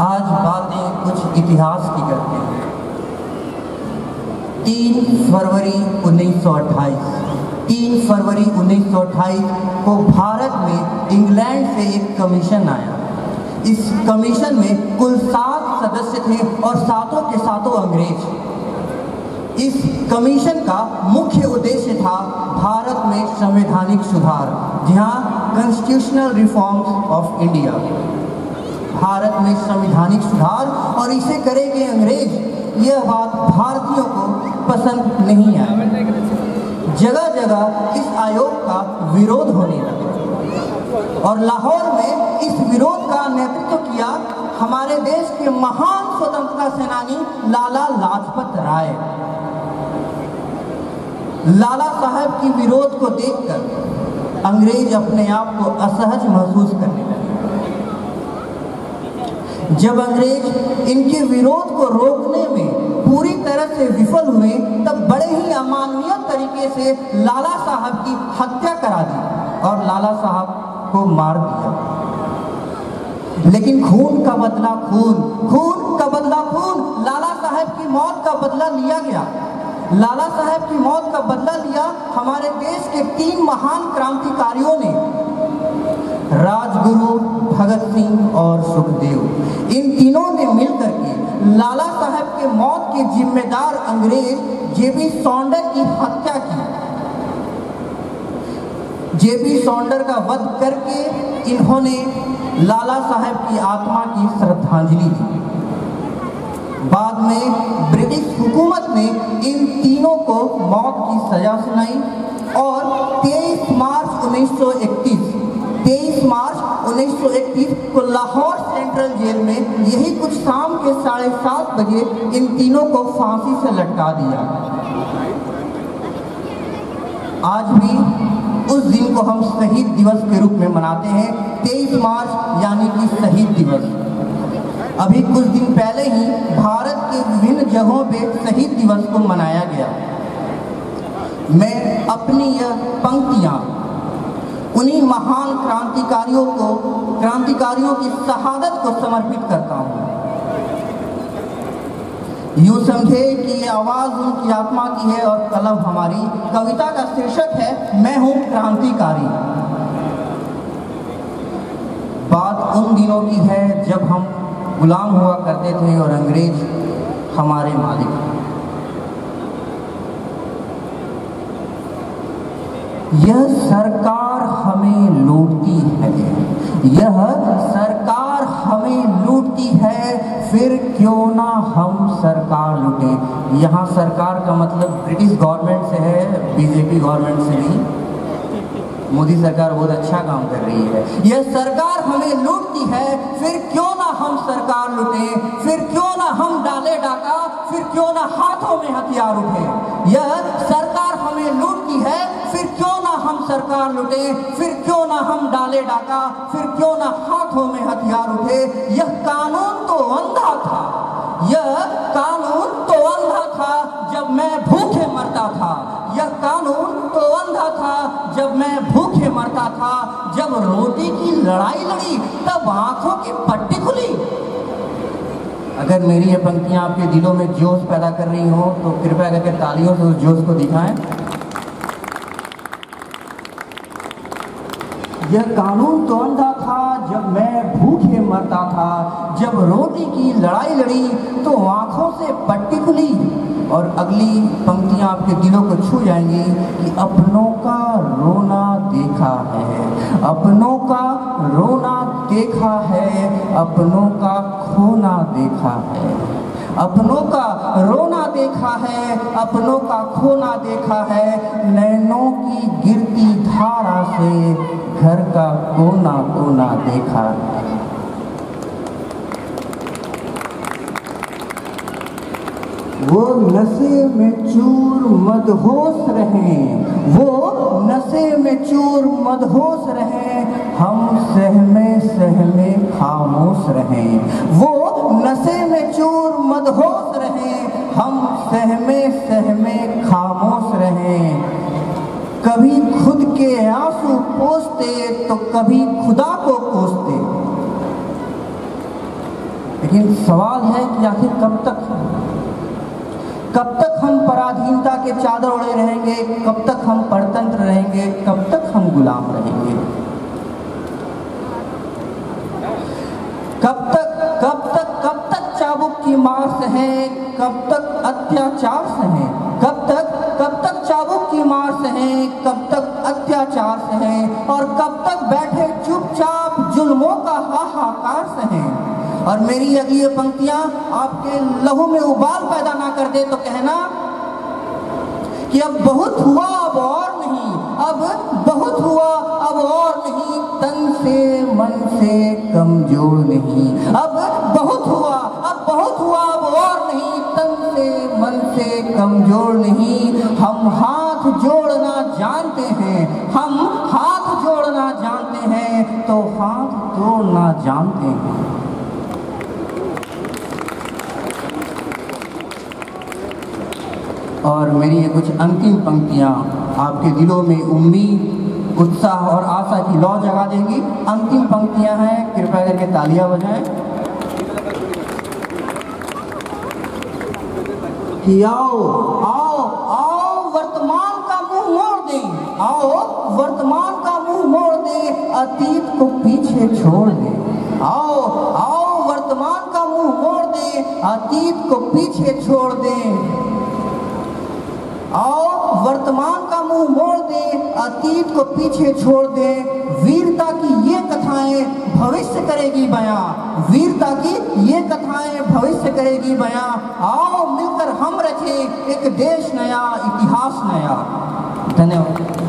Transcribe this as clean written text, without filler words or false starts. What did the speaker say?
आज बातें कुछ इतिहास की करते हैं। 3 फरवरी 1928 को भारत में इंग्लैंड से एक कमीशन आया। इस कमीशन में कुल 7 सदस्य थे और सातों के सातों अंग्रेज। इस कमीशन का मुख्य उद्देश्य था भारत में संवैधानिक सुधार, जहाँ constitutional reforms of India, Bharat में संवैधानिक सुधार, और इसे करेंगे अंग्रेज। यह बात भारतीयों को पसंद नहीं आई। जगह जगह इस आयोग का विरोध होने लगा और लाहौर में इस विरोध का नेतृत्व किया हमारे देश के महान स्वतंत्रता सेनानी लाला लाजपत राय। लाला साहब की विरोध को देखकर अंग्रेज अपने आप को असहज महसूस करने लगे। जब अंग्रेज इनके विरोध को रोकने में पूरी तरह से विफल हुए, तब बड़े ही अमानवीय तरीके से लाला साहब की हत्या करा दी और लाला साहब को मार दिया। लेकिन खून का बदला खून, लाला साहब की मौत का बदला लिया गया। लाला साहब की मौत का बदला लिया हमारे देश के 3 महान क्रांतिकारियों ने, राजगुरु, भगत सिंह और सुखदेव। इन तीनों ने मिलकर के लाला साहब के मौत के जिम्मेदार अंग्रेज जेबी सॉन्डर की हत्या की। जेबी सॉन्डर का वध करके इन्होंने लाला साहब की आत्मा की श्रद्धांजलि दी। बाद में ब्रिटिश हुकूमत ने इन तीनों को मौत की सजा सुनाई और 23 मार्च 1931 को लाहौर सेंट्रल जेल में यही कुछ शाम के 7:30 बजे इन तीनों को फांसी से लटका दिया। आज भी उस दिन को हम शहीद दिवस के रूप में मनाते हैं, 23 मार्च यानी कि शहीद दिवस। अभी कुछ दिन पहले ही भारत के विभिन्न जगहों पे शहीद दिवस को मनाया गया। मैं अपनी यह पंक्तियाँ उन्हीं महान क्रांतिकारियों की शहादत को समर्पित करता हूँ। यूँ समझे कि ये आवाज़ उनकी आत्मा की है और कलम हमारी। कविता का शीर्षक है मैं हूँ क्रांतिकारी। बात उन दिनों की है जब हम गुलाम हुआ करते थे और अंग्रेज हमारे मालिक। यह सरकार हमें लूटती है, यह सरकार हमें लूटती है, फिर क्यों ना हम सरकार लूटें। यहाँ सरकार का मतलब ब्रिटिश गवर्नमेंट से है, बीजेपी गवर्नमेंट से नहीं। मोदी सरकार बहुत अच्छा काम कर रही है। यह सरकार हमें लूटती है, फिर क्यों ना हम सरकार लूटें, फिर क्यों ना हम डाले डाका, फिर क्यों ना हाथों में हथियार उठे। यह सरकार हमें लूटती है, फिर क्यों ना हम सरकार लूटें, फिर क्यों ना हम डाले डाका, फिर क्यों ना हाथों में हथियार उठे। यह कानून तो अंधा था, यह कानून तो अंधा था जब मैं भूखे मरता था। यह कानून तो अंधा था जब मैं भूखे मरता था। जब रोटी की लड़ाई लड़ी तब आंखों की पट्टी खुली। अगर मेरी ये पंक्तियां आपके दिलों में जोश पैदा कर रही हो तो कृपया करके तालियों से उस जोश को दिखाएं। यह कानून तो अंधा था जब मैं भूखे मरता था। जब रोटी की लड़ाई लड़ी तो आंखों से पट्टी खुली। और अगली पंक्तियां आपके दिलों को छू जाएंगी कि अपनों का रोना देखा है, अपनों का रोना देखा है, अपनों का खोना देखा है, अपनों का रोना देखा है, अपनों का खोना देखा है। नैनों की गिरती धारा से घर का कोना कोना देखा है। वो नशे में चूर मदहोश रहें, वो नशे में चूर मदहोश रहें, हम सहमे खामोश रहें। वो नशे में चूर मदहोश रहें, हम सहमे खामोश रहें। कभी खुद के आंसू पोंछते तो कभी खुदा को कोसते। लेकिन सवाल है कि आखिर कब तक हम पराधीनता के चादर ओढ़े रहेंगे, कब तक हम परतंत्र रहेंगे, कब तक हम गुलाम रहेंगे, कब तक चाबुक की मार सहे, कब तक अत्याचार सहे, कब तक चाबुक की मार सहे, कब तक अत्याचार सहे, और कब तक बैठे चुपचाप जुल्मों का हाहाकार सहे। और मेरी अगली ये पंक्तियां आपके लहू में उबाल पैदा ना कर दे तो कहना कि अब बहुत हुआ अब और नहीं, अब बहुत हुआ अब और नहीं, तन से मन से कमजोर नहीं, अब बहुत हुआ अब और नहीं, तन से मन से कमजोर नहीं। हम हाथ जोड़ना जानते हैं, हम हाथ जोड़ना जानते हैं, तो हाथ जोड़ना जानते हैं। और मेरी ये कुछ अंतिम पंक्तियाँ आपके दिलों में उम्मीद, उत्साह और आशा की लौ जगा देंगी। अंतिम पंक्तियाँ हैं, कृपया करके तालियां बजाएं। कि आओ आओ आओ वर्तमान का मुंह मोड़ दें, आओ वर्तमान का मुंह मोड़ दें, अतीत को पीछे छोड़ दें। आओ आओ वर्तमान का मुंह मोड़ दें, अतीत को पीछे छोड़ दें। आओ वर्तमान का मुंह मोड़ दें, अतीत को पीछे छोड़ दें। वीरता की ये कथाएं भविष्य करेगी बयां, वीरता की ये कथाएं भविष्य करेगी बयां। आओ मिलकर हम रखें एक देश नया, इतिहास नया। धन्यवाद।